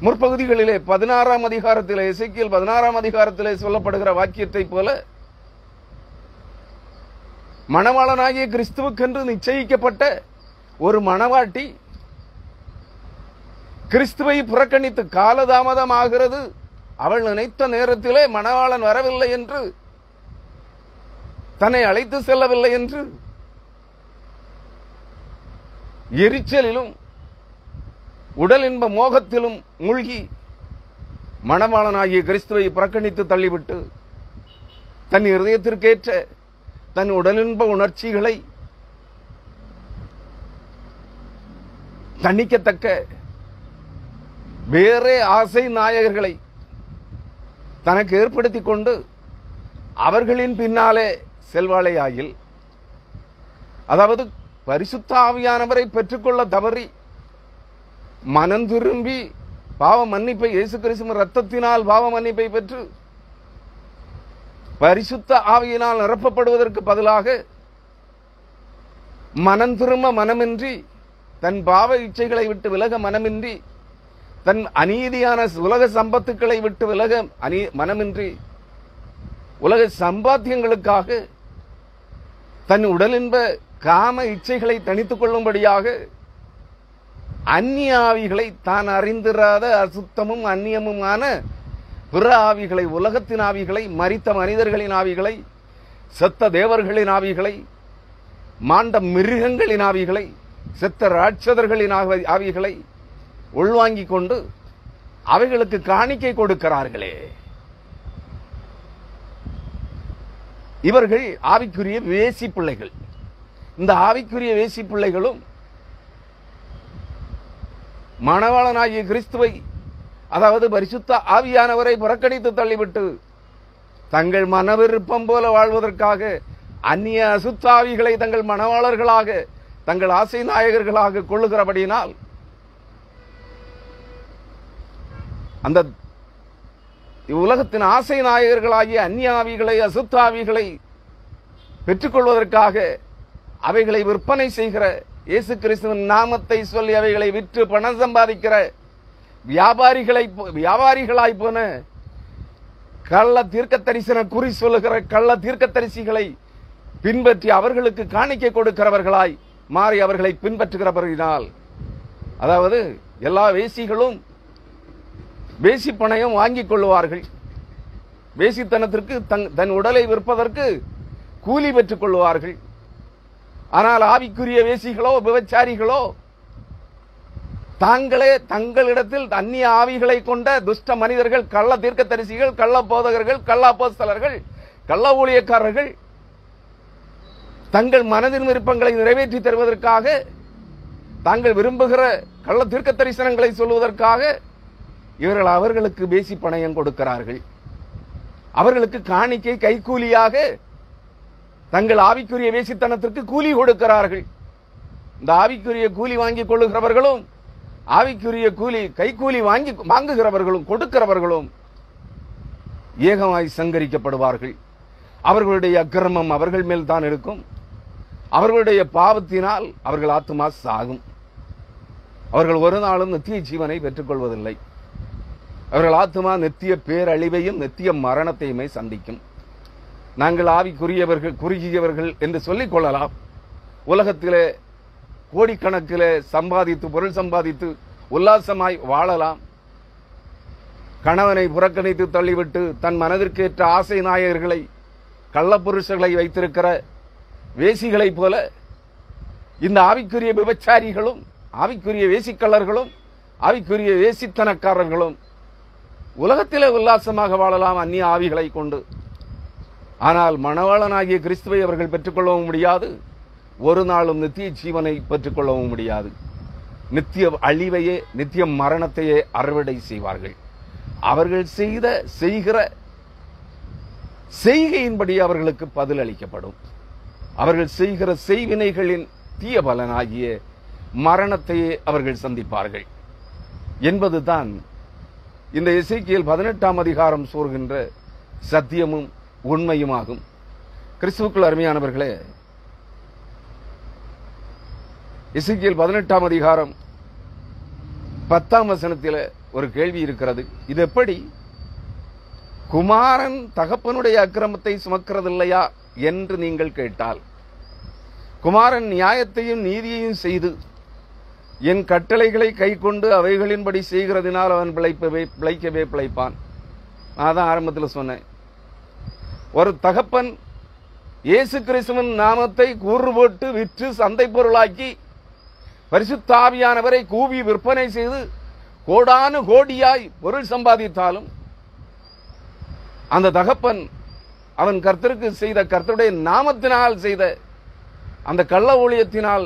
முற்பகுதிகளிலே 16ஆம் அதிகாரத்திலே எசேக்கியேல் 16ஆம் அதிகாரத்திலே சொல்லப்படுகிற வாக்கியத்தை போல மணவாளனாகிய கிறிஸ்துவுக்கென்று நிச்சயிக்கப்பட்ட ஒரு மணவாட்டி கிறிஸ்துவை புறக்கணித்து காலதாமதமாகிறது, அவள் நினைத்த நேரத்திலே மணவாளன் வரவில்லை என்று, தன்னை அழைத்து செல்லவில்லை என்று எரிச்சலிலும் உடல் இன்ப மோகத்திலும் மூழ்கி மணவாளனாகிய கிறிஸ்துவை புறக்கணித்து தள்ளிவிட்டு தன் இருதயத்திற்கேற்ற தன் உடலின்ப உணர்ச்சிகளை தணிக்கத்தக்க வேறே ஆசை நாயகர்களை தனக்கு ஏற்படுத்திக் கொண்டு அவர்களின் பின்னாலே செல்வாளையாயில், அதாவது பரிசுத்த ஆவியானவரை பெற்றுக்கொள்ள தவறி மனம் திரும்பி பாவ மன்னிப்பை இயேசு கிறிஸ்துவின் ரத்தத்தினால் பாவ மன்னிப்பை பெற்று பரிசுத்த ஆவியினால் நிரப்பப்படுவதற்கு பதிலாக மனம் திரும்ப மனமின்றி, தன் பாவ இச்சைகளை விட்டு விலக மனமின்றி, தன் அநீதியான உலக சம்பத்துக்களை விட்டு விலக மனமின்றி, உலக சம்பாத்தியங்களுக்காக தன் உடலின்ப காம இச்சைகளை தணித்துக் கொள்ளும்படியாக அந்நிய ஆவிகளை, தான் அறிந்திராத அசுத்தமும் அந்நியமுமான பிற ஆவிகளை, உலகத்தின் ஆவிகளை, மரித்த மனிதர்களின் ஆவிகளை, செத்த தேவர்களின் ஆவிகளை, மாண்ட மிருகங்களின் ஆவிகளை, செத்த ராட்சதர்களின் ஆவிகளை உள்வாங்கிக் கொண்டு அவைகளுக்கு காணிக்கை கொடுக்கிறார்களே, இவர்கள் ஆவிக்குரிய வேசி பிள்ளைகள். இந்த ஆவிக்குரிய வேசி பிள்ளைகளும் மணவாளனாகிய கிறிஸ்துவை, அதாவது பரிசுத்த ஆவியானவரை புறக்கணித்து தள்ளிவிட்டு தங்கள் மனவிருப்பம் போல வாழ்வதற்காக அந்நிய அசுத்தாவிகளை தங்கள் மணவாளர்களாக, தங்கள் ஆசை நாயகர்களாக கொள்ளுகிறபடியினால் அந்த உலகத்தின் ஆசை நாயகர்களாகிய அந்நிய ஆவிகளை, அசுத்தாவிகளை பெற்றுக்கொள்வதற்காக அவைகளை விற்பனை செய்கிற, இயேசு கிறிஸ்துவின் நாமத்தை சொல்லி அவைகளை விற்று பணம் சம்பாதிக்கிற வியாபாரிகளாய் போன கள்ள தீர்க்க தரிசன குறி சொல்லுகிற கள்ள தீர்க்க தரிசிகளை பின்பற்றி அவர்களுக்கு காணிக்கை கொடுக்கிறவர்களாய் மாறி அவர்களை பின்பற்றுகிறவர்களால், அதாவது எல்லா வேசிகளும் வேசி பணயம் வாங்கிக் கொள்வார்கள். வேசித்தனத்திற்கு தன் உடலை விற்பதற்கு கூலி பெற்றுக் கொள்வார்கள். ஆனால் ஆவிக்குரிய வேசிகளோ விபச்சாரிகளோ தாங்களே தங்களிடத்தில் அந்நிய ஆவிகளை கொண்ட துஷ்ட மனிதர்கள், கள்ள தீர்க்கதரிசிகள், கள்ள போதகர்கள், கள்ள அப்போஸ்தலர்கள், கள்ள ஊழியக்காரர்கள் தங்கள் மனதின் விருப்பங்களை நிறைவேற்றி தருவதற்காக, தாங்கள் விரும்புகிற கள்ள தீர்க்க தரிசனங்களை சொல்வதற்காக இவர்கள் அவர்களுக்கு பேசி பணயம் கொடுக்கிறார்கள். அவர்களுக்கு காணிக்கை கைக்கூலியாக தங்கள் ஆவிக்குரிய வேசித்தனத்திற்கு கூலி கொடுக்கிறார்கள். இந்த ஆவிக்குரிய கூலி வாங்கிக் கொள்ளுகிறவர்களும் ஆவிக்குரிய கூலி கைக்கூலி வாங்குகிறவர்களும் கொடுக்கிறவர்களும் ஏகமாய் சங்கரிக்கப்படுவார்கள். அவர்களுடைய அக்கிரமம் அவர்கள் மேல் தான் இருக்கும். அவர்களுடைய பாவத்தினால் அவர்கள் ஆத்துமா சாகும். அவர்கள் ஒரு நாளும் நித்திய ஜீவனை பெற்றுக் கொள்வதில்லை. அவர்கள் ஆத்துமா நித்திய பேரழிவையும் நித்திய மரணத்தையுமே சந்திக்கும். நாங்கள் ஆவிக்குரியவர்கள் குறுகியவர்கள் என்று சொல்லிக் கொள்ளலாம். உலகத்திலே கோடிக்கணக்கிலே சம்பாதித்து பொருள் சம்பாதித்து உல்லாசமாய் வாழலாம். கணவனை புறக்கணித்து தள்ளிவிட்டு தன் மனதிற்கேற்ற ஆசை நாயகர்களை கள்ளப்புருஷர்களை வைத்திருக்கிற வேசிகளைப் போல இந்த ஆவிக்குரிய விபச்சாரிகளும் ஆவிக்குரிய வேசிக்கள்ளர்களும் ஆவிக்குரிய வேசித்தனக்காரர்களும் உலகத்திலே உல்லாசமாக வாழலாம் அந்நிய ஆவிகளை கொண்டு. ஆனால் மணவாளனாகிய கிறிஸ்துவை அவர்கள் பெற்றுக்கொள்ளவும் முடியாது. ஒரு நாளும் நித்திய ஜீவனை பெற்றுக்கொள்ளவும் முடியாது. நித்திய அழிவையே நித்திய மரணத்தையே அறுவடை செய்வார்கள். அவர்கள் செய்கிற செய்கையின்படி அவர்களுக்கு பதில் அளிக்கப்படும். அவர்கள் செய்கிற செய்வினைகளின் தீய பலனாகிய மரணத்தையே அவர்கள் சந்திப்பார்கள் என்பதுதான் இந்த எசேக்கியேல் 18ஆம் அதிகாரம் சொல்கின்ற சத்தியமும் உண்மையுமாகும். கிறிஸ்துவுக்குள் அருமையானவர்களே, எசேக்கியேல் 18ஆம் அதிகாரம் 10ஆம் வசனத்தில் ஒரு கேள்வி இருக்கிறது. இது எப்படி? குமாரன் தகப்பனுடைய அக்கிரமத்தை சுமக்கிறதில்லையா என்று நீங்கள் கேட்டால், குமாரன் நியாயத்தையும் நீதியையும் செய்து என் கட்டளைகளை கை கொண்டு அவைகளின்படி செய்கிறதினால் அவன் பிழைக்கவே பிழைப்பான். நான் தான் ஆரம்பத்தில் சொன்னேன். ஒரு தகப்பன் இயேசு கிறிஸ்துவின் நாமத்தை கூறு போட்டு விற்று சந்தை பொருளாக்கி பரிசுத்த ஆவியானவரை கூவி விற்பனை செய்து கோடானு கோடியாய் பொருள் சம்பாதித்தாலும் அந்த தகப்பன் அவன் கர்த்தருக்கு செய்த கர்த்தருடைய நாமத்தினால் செய்த அந்த கள்ள ஊழியத்தினால்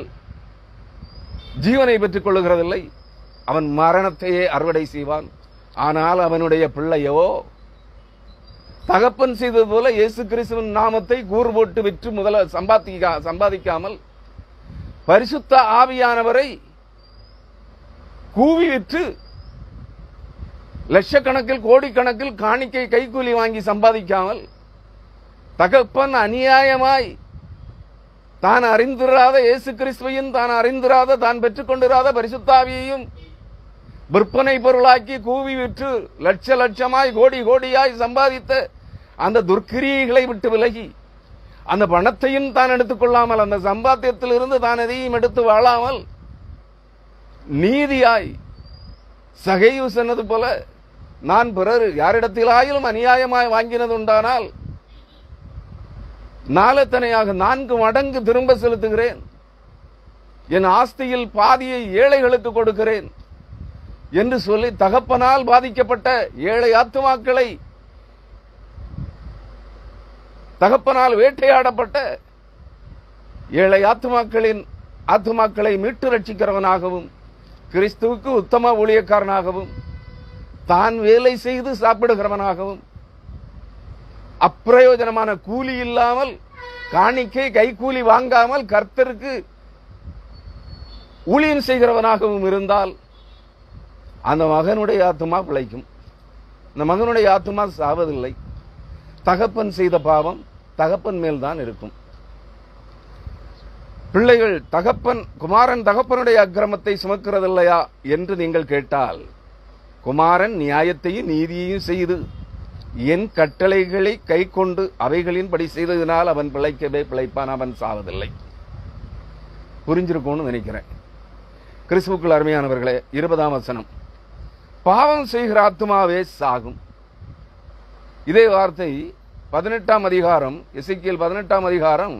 ஜீவனை பெற்றுக் கொள்ளுகிறதில்லை. அவன் மரணத்தையே அறுவடை செய்வான். ஆனால் அவனுடைய பிள்ளையோ தகப்பன் செய்தது போல இயேசு கிறிஸ்துவின் நாமத்தை கூறு போட்டு விற்று முதல்ல சம்பாதிக்காமல் பரிசுத்த ஆவியானவரை கூவி விற்று லட்சக்கணக்கில் கோடிக்கணக்கில் காணிக்கை கைக்கூலி வாங்கி சம்பாதிக்காமல் தகப்பன் அநியாயமாய் தான் அறிந்திராத இயேசு கிறிஸ்துவையும் தான் அறிந்திராத தான் பெற்றுக் கொண்டிராத பரிசுத்தாவியையும் விற்பனை பொருளாக்கி கூவி விற்று லட்சமாய் கோடி கோடியாய் சம்பாதித்த அந்த துர்க்கிரியைகளை விட்டு விலகி அந்த பணத்தையும் தான் எடுத்துக் கொள்ளாமல் அந்த சம்பாத்தியத்திலிருந்து தான் எதையும் எடுத்து வாழாமல் நீதியாய் சகையு சொன்னது போல நான் பிறர் யாரிடத்திலாயிலும் அநியாயமாய் வாங்கினது உண்டானால் நாளத்தனையாக 4 மடங்கு திரும்ப செலுத்துகிறேன், என் ஆஸ்தியில் பாதியை ஏழைகளுக்கு கொடுக்கிறேன் என்று சொல்லி தகப்பனால் பாதிக்கப்பட்ட ஏழை ஆத்துமாக்களை, தகப்பனால் வேட்டையாடப்பட்ட ஏழை ஆத்துமாக்களை மீட்டு ரட்சிக்கிறவனாகவும் கிறிஸ்துவுக்கு உத்தம ஊழியக்காரனாகவும் தான் வேலை செய்து சாப்பிடுகிறவனாகவும் அப்பிரயோஜனமான கூலி இல்லாமல் காணிக்கை கைக்கூலி வாங்காமல் கர்த்தருக்கு ஊழியம் செய்கிறவனாகவும் இருந்தால் அந்த மகனுடைய ஆத்துமா பிழைக்கும். அந்த மகனுடைய ஆத்துமா சாவதில்லை. தகப்பன் செய்த பாவம் தகப்பன் மேல்தான் இருக்கும். பிள்ளைகள் குமாரன் தகப்பனுடைய அக்கிரமத்தை சுமக்கிறதில்லையா என்று நீங்கள் கேட்டால், குமாரன் நியாயத்தையும் நீதியையும் செய்து என் கட்டளைகளை கை கொண்டு அவைகளின்படி செய்ததினால் அவன் பிழைக்கவே பிழைப்பான், அவன் சாவதில்லை. புரிஞ்சிருக்கும்னு நினைக்கிறேன். கிறிஸ்துவுக்குள் அருமையானவர்களே, 20ஆம் வசனம், பாவம் செய்கிற ஆத்துமாவே சாகும். இதே வார்த்தை 18ஆம் அதிகாரம் எசேக்கியேல் 18ஆம் அதிகாரம்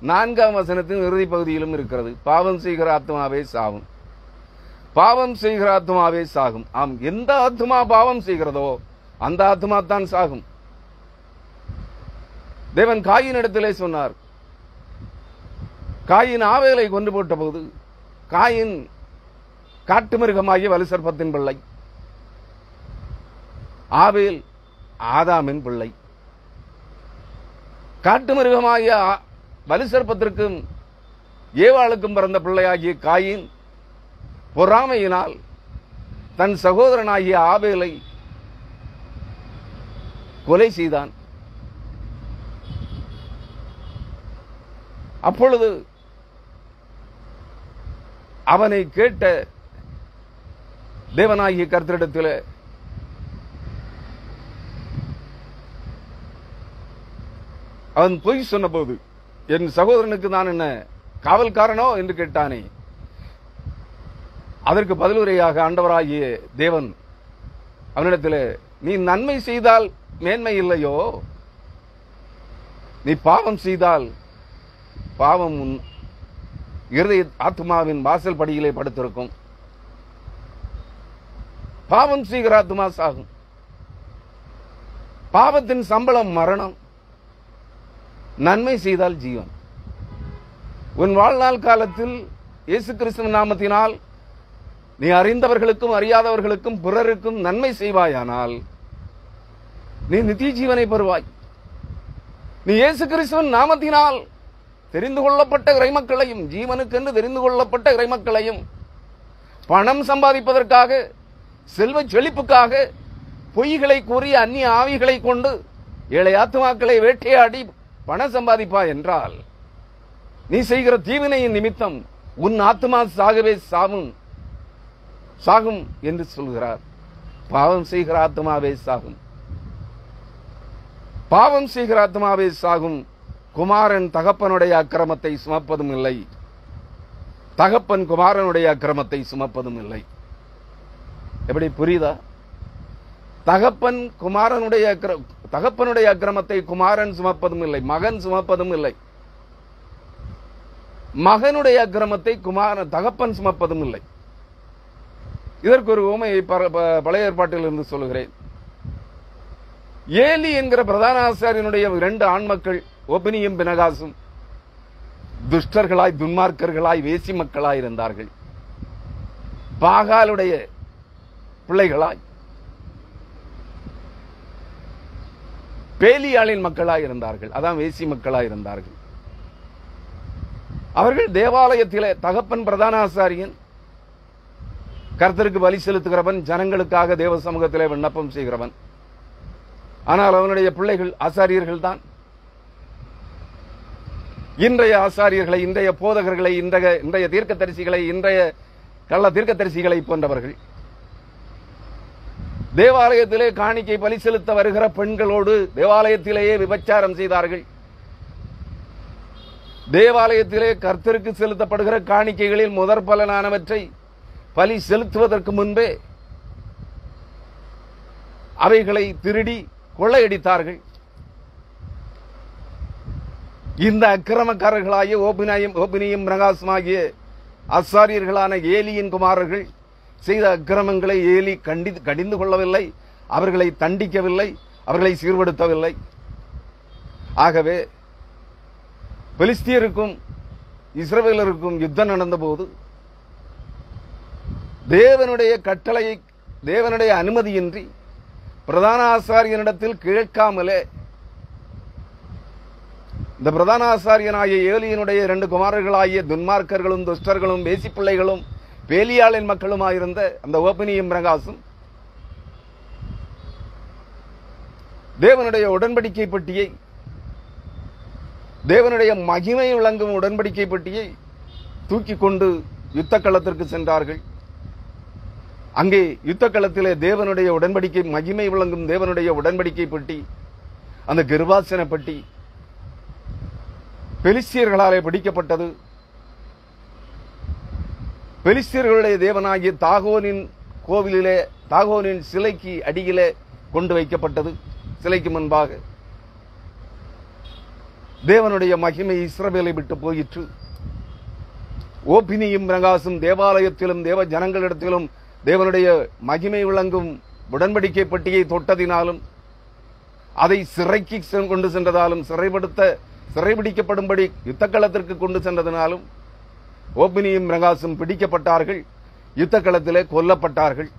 4ஆம் வசனத்தின் இறுதி பகுதியிலும் இருக்கிறது. பாவம் செய்கிற ஆத்துமாவே சாகும், பாவம் செய்கிற ஆத்துமாவே சாகும். ஆம், எந்த ஆத்துமா பாவம் செய்கிறதோ அந்த ஆத்துமா தான் சாகும். தேவன் காயின் இடத்திலே சொன்னார், காயின் ஆவேலை கொண்டு போட்ட போது காயின் காட்டு மிருகமாகிய வலுசர்ப்பத்தின் பிள்ளை, ஆவேல் ஆதாமின் பிள்ளை. காட்டு மிருகமாகிய வலுசர்ப்பத்திற்கும் ஏவாளுக்கும் பிறந்த பிள்ளையாகிய காயின் பொறாமையினால் தன் சகோதரனாகிய ஆவேலை கொலை செய்தான். அப்பொழுது அவனை கேட்ட தேவனாகிய கர்த்தரிடத்தில் அவன் பொய் சொன்னபோது, என் சகோதரனுக்கு நான் என்ன காவல்காரனோ என்று கேட்டானே, அதற்கு பதிலுரையாக ஆண்டவராகிய தேவன் அவனிடத்தில், நீ நன்மை செய்தால் மேன்மை இல்லையோ, நீ பாவம் செய்தால் பாவம் உன் இருதய ஆத்மாவின் வாசல் படியிலே படுத்திருக்கும். பாவம் செய்கிற ஆத்மா சாகும். பாவத்தின் சம்பளம் மரணம், நன்மை செய்தால் ஜீவன். உன் வாழ்நாள் காலத்தில் இயேசு கிறிஸ்துவின் நாமத்தினால் நீ அறிந்தவர்களுக்கும் அறியாதவர்களுக்கும் பிறருக்கும் நன்மை செய்வாயானால் நீ நித்திய ஜீவனை பெறுவாய். நீ இயேசு கிறிஸ்துவின் நாமத்தினால் தெரிந்து கொள்ளப்பட்ட இறைமக்களையும், ஜீவனுக்கென்று தெரிந்து கொள்ளப்பட்ட இறைமக்களையும் பணம் சம்பாதிப்பதற்காக, செல்வ செழிப்புக்காக பொய்களை கூறி அந்நிய ஆவிகளை கொண்டு ஏழை ஆத்துமாக்களை வேட்டையாடி பணம் சம்பாதிப்பாய் என்றால், நீ செய்கிற தீவினையின் நிமித்தம் உன் ஆத்மா சாகவே சாகும் என்று சொல்கிறார். பாவம் செய்கிற ஆத்மாவே சாகும். பாவம் செய்கிற ஆத்மாவே சாகும். குமாரன் தகப்பனுடைய அக்கிரமத்தை சுமப்பதும் இல்லை, தகப்பன் குமாரனுடைய அக்கிரமத்தை சுமப்பதும் இல்லை. எப்படி புரியுதா? தகப்பன் தகப்பனுடைய அக்கிரமத்தை குமாரன் சுமப்பதும் இல்லை, மகன் சுமப்பதும் இல்லை. மகனுடைய அக்கிரமத்தை தகப்பன் சுமப்பதும் இல்லை. இதற்கு ஒரு உவமையை பழைய ஏற்பாட்டில் இருந்து சொல்லுகிறேன். ஏலி என்கிற பிரதான ஆசாரியனுடைய 2 ஆண்மக்கள் ஒபினியும் பினகாசும் துஷ்டர்களாய், துன்மார்க்கர்களாய், வேசி மக்களாய் இருந்தார்கள். பாகாலுடைய பிள்ளைகளாய், பேலியாளின் மக்களாய் இருந்தார்கள். அதான் வேசி மக்களாய் இருந்தார்கள். அவர்கள் தேவாலயத்திலே, தகப்பன் பிரதான ஆசாரியன் கர்த்தருக்கு பலி செலுத்துகிறவன், ஜனங்களுக்காக தேவ சமூகத்திலே விண்ணப்பம் செய்கிறவன். ஆனால் அவனுடைய பிள்ளைகள் ஆசாரியர்கள் தான். இன்றைய ஆசாரியர்களை, இன்றைய போதகர்களை, இன்றைய தீர்க்கதரிசிகளை, இன்றைய கள்ள தீர்க்கதரிசிகளை போன்றவர்கள் தேவாலயத்திலே காணிக்கை பலி செலுத்த வருகிற பெண்களோடு தேவாலயத்திலேயே விபச்சாரம் செய்தார்கள். தேவாலயத்திலே கர்த்தருக்கு செலுத்தப்படுகிற காணிக்கைகளில் முதற் பலனானவற்றை பலி செலுத்துவதற்கு முன்பே அவைகளை திருடி கொள்ளையடித்தார்கள். இந்த அக்கிரமக்காரர்களாகிய ஓபினியும் பிரகாசமாகிய ஆசாரியர்களான ஏலியின் குமாரர்கள் செய்த அக்கிரமங்களை ஏலி கடிந்து கொள்ளவில்லை, அவர்களை தண்டிக்கவில்லை, அவர்களை சீர்படுத்தவில்லை. ஆகவே பெலிஸ்தியருக்கும் இஸ்ரவேலருக்கும் யுத்தம் நடந்தபோது தேவனுடைய கட்டளையை, தேவனுடைய அனுமதியின்றி பிரதான ஆசாரியனிடத்தில் கேட்காமலே இந்த பிரதான ஆசாரியனாகிய ஏலியினுடைய 2 குமாரர்களாகிய துன்மார்க்கர்களும், துஷ்டர்களும், வேசி பிள்ளைகளும், பேலியாளின் மக்களுமாயிருந்த அந்த ஓபினியும் பிரகாசும் தேவனுடைய உடன்படிக்கை பெட்டியை, தேவனுடைய மகிமை விளங்கும் உடன்படிக்கை பெட்டியை தூக்கி கொண்டு யுத்த களத்திற்கு சென்றார்கள். அங்கே யுத்த களத்திலே தேவனுடைய உடன்படிக்கை, மகிமை விளங்கும் தேவனுடைய உடன்படிக்கை பெட்டி, அந்த கிருபாசன பெட்டி பெலிஸ்தியர்களாலே பிடிக்கப்பட்டது. பெலிஸ்தியர்களுடைய தேவனாகிய தாகோனின் கோவிலிலே, தாகோனின் சிலைக்கு அடியிலே கொண்டு வைக்கப்பட்டது. சிலைக்கு முன்பாக தேவனுடைய மகிமை இஸ்ரவேலை விட்டு போயிற்று. ஓபினியும் பிரகாசும் தேவாலயத்திலும் தேவ ஜனங்களிடத்திலும் தேவனுடைய மகிமை விளங்கும் உடன்படிக்கை பெட்டியை தொட்டதினாலும், அதை சிறைக்கு கொண்டு சென்றதாலும், சிறைபிடிக்கப்படும்படி யுத்தக்களத்திற்கு கொண்டு சென்றதினாலும் ஓபினியும் பிரகாசும் பிடிக்கப்பட்டார்கள், யுத்த களத்திலே கொல்லப்பட்டார்கள்.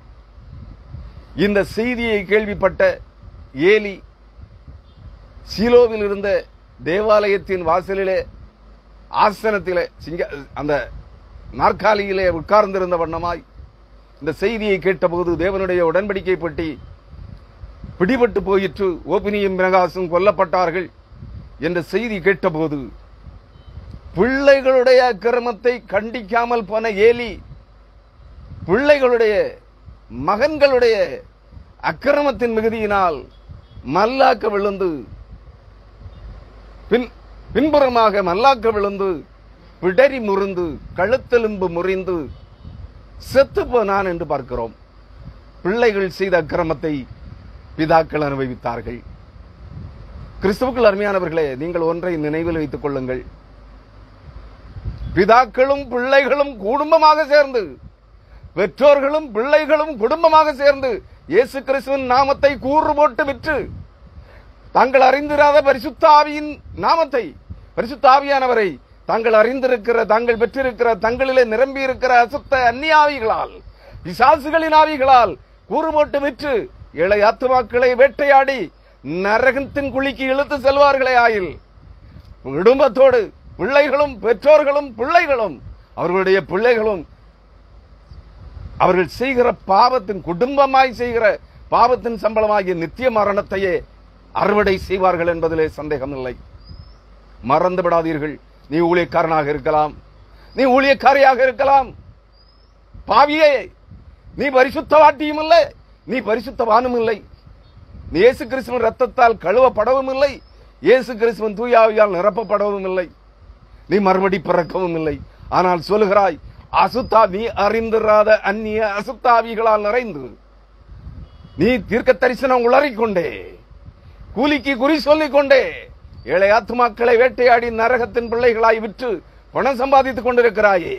இந்த செய்தியை கேள்விப்பட்ட ஏலி சீலோவில் இருந்த தேவாலயத்தின் வாசலிலே ஆசனத்திலே அந்த நாற்காலியிலே உட்கார்ந்திருந்த வண்ணமாய் இந்த செய்தியை கேட்டபோது தேவனுடைய உடன்படிக்கை பெட்டி பிடிபட்டு போயிற்று, ஓபினியும் பிரகாசும் கொல்லப்பட்டார்கள் என்ற செய்தி கேட்டபோது பிள்ளைகளுடைய அக்கிரமத்தை கண்டிக்காமல் போன ஏலி பிள்ளைகளுடைய மகன்களுடைய அக்கிரமத்தின் மிகுதியினால் மல்லாக்க விழுந்து பின்புறமாக மல்லாக்க விழுந்து பிடரி முறிந்து கழுத்தெலும்பு முறிந்து செத்து போனான் என்று பார்க்கிறோம். பிள்ளைகள் செய்த அக்கிரமத்தை பிதாக்கள் அனுபவித்தார்கள். கிறிஸ்துவுக்குள் அருமையானவர்களே, நீங்கள் ஒன்றை நினைவில் வைத்துக் கொள்ளுங்கள். பிதாக்களும் பிள்ளைகளும் குடும்பமாக சேர்ந்து, பெற்றோர்களும் பிள்ளைகளும் குடும்பமாக சேர்ந்து இயேசு கிறிஸ்துவின் நாமத்தை கூறு போட்டு விற்று தாங்கள் அறிந்திராத பரிசுத்த ஆவியின் நாமத்தை, பரிசுத்த ஆவியானவரை தாங்கள் அறிந்திருக்கிற, தாங்கள் பெற்றிருக்கிற, தங்களிலே நிரம்பி இருக்கிற அசுத்த அந்நிய ஆவிகளால், பிசாசுகளின் ஆவிகளால் கூறு போட்டு விற்று ஏழை ஆத்துமாக்களை வேட்டையாடி நரகத்தின் குழிக்கு இழுத்து செல்வார்களே ஆயில், குடும்பத்தோடு பிள்ளைகளும் பெற்றோர்களும் பிள்ளைகளும் அவர்களுடைய பிள்ளைகளும் அவர்கள் செய்கிற பாவத்தின், குடும்பமாய் செய்கிற பாவத்தின் சம்பளமாகிய நித்திய மரணத்தையே அறுவடை செய்வார்கள் என்பதிலே சந்தேகமில்லை. மறந்து விடாதீர்கள். நீ ஊழியக்காரனாக இருக்கலாம், நீ ஊழியக்காரியாக இருக்கலாம், பாவியே, நீ பரிசுத்தவாட்டியும் இல்லை, நீ பரிசுத்தவானும் இல்லை, நீ இயேசு கிறிஸ்துவின் ரத்தத்தால் கழுவப்படவும் இல்லை, இயேசு கிறிஸ்துவின் தூயாவியால் நிரப்பப்படவும் இல்லை, நீ மறுபடி பிறக்கவும் இல்லை. ஆனால் சொல்லுகிறாய், அசுத்தா, நீ அறிந்திராத அந்நிய அசுத்தாவிகளால் நிறைந்து நீ தீர்க்க தரிசனம் உளறிக்கொண்டே, கூலிக்கு குறி சொல்லிக் கொண்டே ஏழை ஆத்துமாக்களை வேட்டையாடி நரகத்தின் பிள்ளைகளாய் விற்று பணம் சம்பாதித்துக் கொண்டிருக்கிறாயே,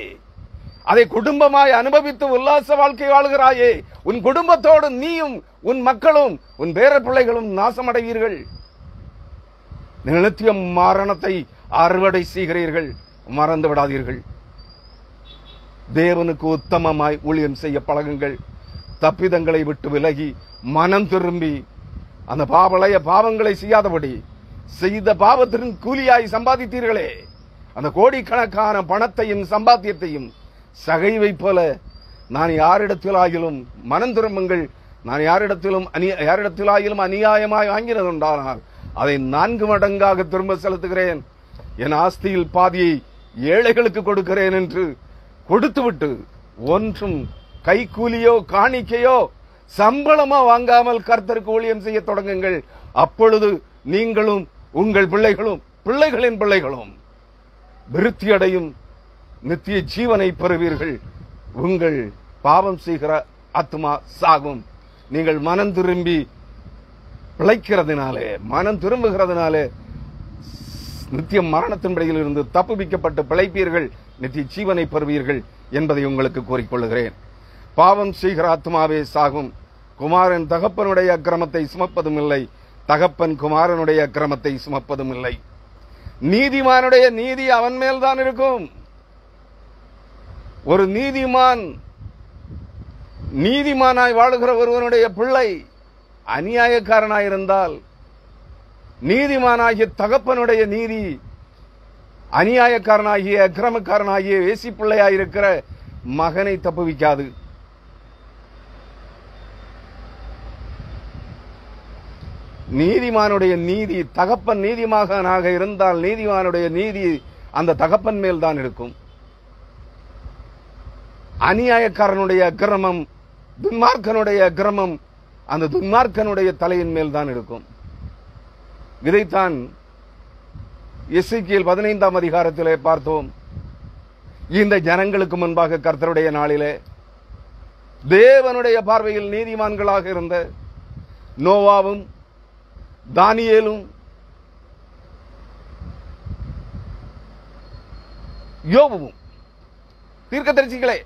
அதை குடும்பமாய் அனுபவித்து உல்லாச வாழ்க்கை வாழ்கிறாயே, உன் குடும்பத்தோடு நீயும் உன் மக்களும் உன் பேர பிள்ளைகளும் நாசமடைவீர்கள். நித்திய மரணத்தை அறுவடை செய்கிறீர்கள். மறந்து விடாதீர்கள். தேவனுக்கு உத்தமமாய் ஊழியம் செய்ய பழகுங்கள். தப்பிதங்களை விட்டு விலகி மனம் திரும்பி அந்த பழைய பாவங்களை செய்யாதபடி, செய்த பாவத்தின் கூலியாய் சம்பாதித்தீர்களே அந்த கோடிக்கணக்கான பணத்தையும் சம்பாத்தியத்தையும் சகைவை போல நான் யாரிடத்திலாயிலும் மனம் திரும்புங்கள், நான் யாரிடத்திலாயிலும் அநியாயமாய் வாங்கினதுண்டானால் அதை 4 மடங்காக திரும்ப செலுத்துகிறேன், என் ஆஸ்தியில் பாதியை ஏழைகளுக்கு கொடுக்கிறேன் என்று கொடுத்துவிட்டு ஒன்றும் கைக்கூலியோ காணிக்கையோ சம்பளமா வாங்காமல் கர்த்தருக்கு ஊழியம் செய்ய தொடங்குங்கள். அப்பொழுது நீங்களும் உங்கள் பிள்ளைகளும் பிள்ளைகளின் பிள்ளைகளும் விருத்தியடையும் நித்திய ஜீவனை பெறுவீர்கள். உங்கள் பாவம் செய்கிற ஆத்மா சாகும். நீங்கள் மனம் திரும்பி பிழைக்கிறதுனாலே, மனம் திரும்புகிறதுனாலே நித்திய மரணத்தின் பிடியில் இருந்து தப்புவிக்கப்பட்டு பிழைப்பீர்கள், நித்திய ஜீவனை பெறுவீர்கள் என்பதை உங்களுக்கு கூறிக்கொள்கிறேன். பாவம் செய்கிற ஆத்மாவே சாகும். குமாரன் தகப்பனுடைய அக்கிரமத்தை சுமப்பதும் இல்லை, தகப்பன் குமாரனுடைய அக்கிரமத்தை சுமப்பதும் இல்லை. நீதிமானுடைய நீதி அவன் மேல்தான் இருக்கும். ஒரு நீதிமானாய் வாழுகிற ஒருவனுடைய பிள்ளை அநியாயக்காரனாயிருந்தால், நீதிமானாகிய தகப்பனுடைய நீதி அநியாயக்காரனாகிய அக்கிரமக்காரனாகிய வேசி பிள்ளையாயிருக்கிற மகனை தப்புவிக்காது. நீதிமானுடைய நீதி, தகப்பன் நீதிமகனாக இருந்தால் நீதிமானுடைய நீதி அந்த தகப்பன் மேல் தான் இருக்கும். அநியாயக்காரனுடைய அக்கிரமம், துன்மார்க்கனுடைய அக்கிரமம் அந்த துன்மார்க்கனுடைய தலையின் மேல் தான் இருக்கும். இதைத்தான் எசேக்கியேல் 15ஆம் அதிகாரத்திலே பார்த்தோம். இந்த ஜனங்களுக்கு முன்பாக கர்த்தருடைய நாளிலே தேவனுடைய பார்வையில் நீதிமான்களாக இருந்த நோவாவும் தானியேலும் யோபுவும் தீர்க்கதரிசிகளே.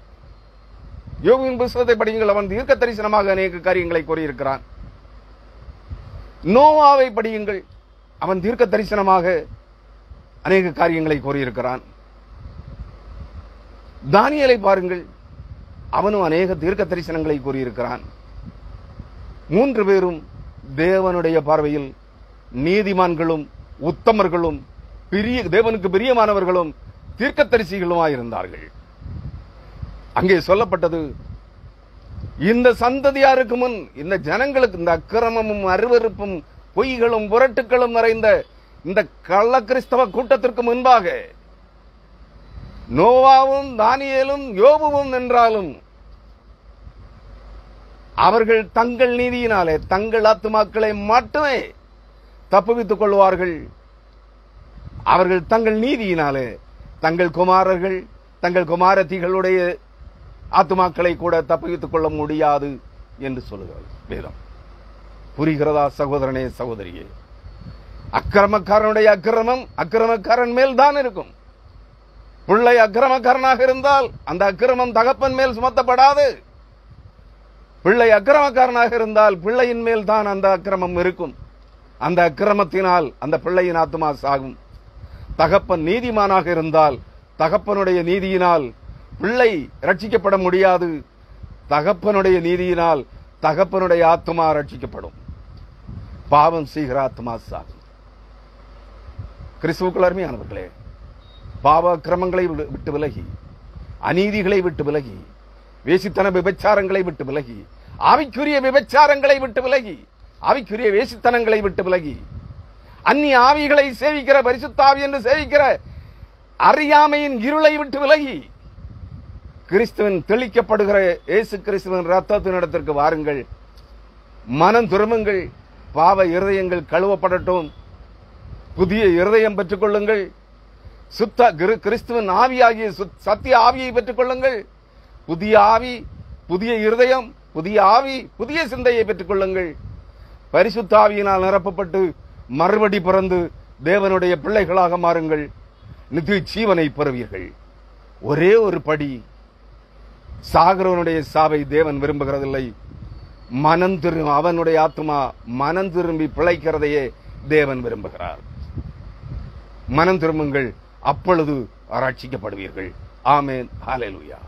யோபுவின் புத்தகத்தை படியுங்கள். அவன் தீர்க்க தரிசனமாக அநேக காரியங்களை கூறியிருக்கிறான். நோவாவை படியுங்கள். அவன் தீர்க்க தரிசனமாக அநேக காரியங்களை கூறியிருக்கிறான். தானியேலை பாருங்கள், அவனும் அநேக தீர்க்க தரிசனங்களை கூறியிருக்கிறான். 3 பேரும் தேவனுடைய பார்வையில் நீதிமான்களும் உத்தமர்களும் தேவனுக்கு பிரியமானவர்களும் தீர்க்கதரிசிகளுமாயிருந்தார்கள். அங்கே சொல்லப்பட்டது, இந்த சந்ததியாருக்கு முன், இந்த ஜனங்களுக்கு, இந்த அக்கிரமமும் அருவருப்பும் பொய்களும் புரட்டுக்களும் நிறைந்த இந்த கள்ள கிறிஸ்தவ கூட்டத்திற்கு முன்பாக நோவாவும் தானியேலும் யோபுவும் என்றாலும் அவர்கள் தங்கள் நீதியினாலே தங்கள் ஆத்துமாக்களை மட்டுமே தப்புவித்துக் கொள்வார்கள். அவர்கள் தங்கள் நீதியினாலே தங்கள் குமாரர்கள் தங்கள் குமாரத்திகளுடைய ஆத்துமாக்களை கூட தப்புவித்துக் கொள்ள முடியாது என்று சொல்லுகிறது வேதம். புரிகிறதா சகோதரனே சகோதரியே? அக்கிரமக்காரனுடைய அக்கிரமம் அக்கிரமக்காரன் மேல் தான் இருக்கும். பிள்ளை அக்கிரமக்காரனாக இருந்தால் அந்த அக்கிரமம் தகப்பன் மேல் சுமத்தப்படாது. பிள்ளை அக்கிரமக்காரனாக இருந்தால் பிள்ளையின் மேல் தான் அந்த அக்கிரமம் இருக்கும். அந்த அக்கிரமத்தினால் அந்த பிள்ளையின் ஆத்துமா சாகும். தகப்பன் நீதிமானாக இருந்தால் தகப்பனுடைய நீதியினால் பிள்ளை ரட்சிக்கப்பட முடியாது. தகப்பனுடைய நீதியினால் தகப்பனுடைய ஆத்துமா ரட்சிக்கப்படும். பாவம் செய்கிற ஆத்துமா சாகும். கிறிஸ்துவுக்குள் அருமையானவர்களே, பாவ கிரமங்களை விட்டு விலகி, அநீதிகளை விட்டு விலகி, வேசித்தன விபச்சாரங்களை விட்டு விலகி, ஆவிக்குரிய விபச்சாரங்களை விட்டு விலகி, ஆவிக்குரிய வேசித்தனங்களை விட்டு விலகி, அந்நிய ஆவிகளை சேவிக்கிற பரிசுத்தாவி என்று சேவிக்கிற அறியாமையின் இருளை விட்டு விலகி, கிறிஸ்துவின் தெளிக்கப்படுகிற இயேசு கிறிஸ்துவின் ரத்தத்தின் இடத்திற்கு வாருங்கள். மனம் திரும்புங்கள். பாவ இருதயங்கள் கழுவப்படட்டும். புதிய இருதயம் பெற்றுக் கொள்ளுங்கள். சுத்த கிறிஸ்துவின் ஆவியாகிய சத்திய ஆவியை பெற்றுக் கொள்ளுங்கள். புதிய ஆவி, புதிய இருதயம், புதிய ஆவி, புதிய சிந்தையை பெற்றுக் கொள்ளுங்கள். பரிசுத்த ஆவியினால் நிரப்பப்பட்டு மறுபடி பிறந்து தேவனுடைய பிள்ளைகளாக மாறுங்கள். நித்திய ஜீவனை பெறுவீர்கள். ஒரே ஒரு படி. சாகிறவனுடைய சாவை தேவன் விரும்புகிறதில்லை. மனம் திரும்பி அவனுடைய ஆத்மா மனம் திரும்பி பிழைக்கிறதையே தேவன் விரும்புகிறார். மனம் திரும்புங்கள், அப்பொழுது ரட்சிக்கப்படுவீர்கள். ஆமென். ஹல்லேலூயா.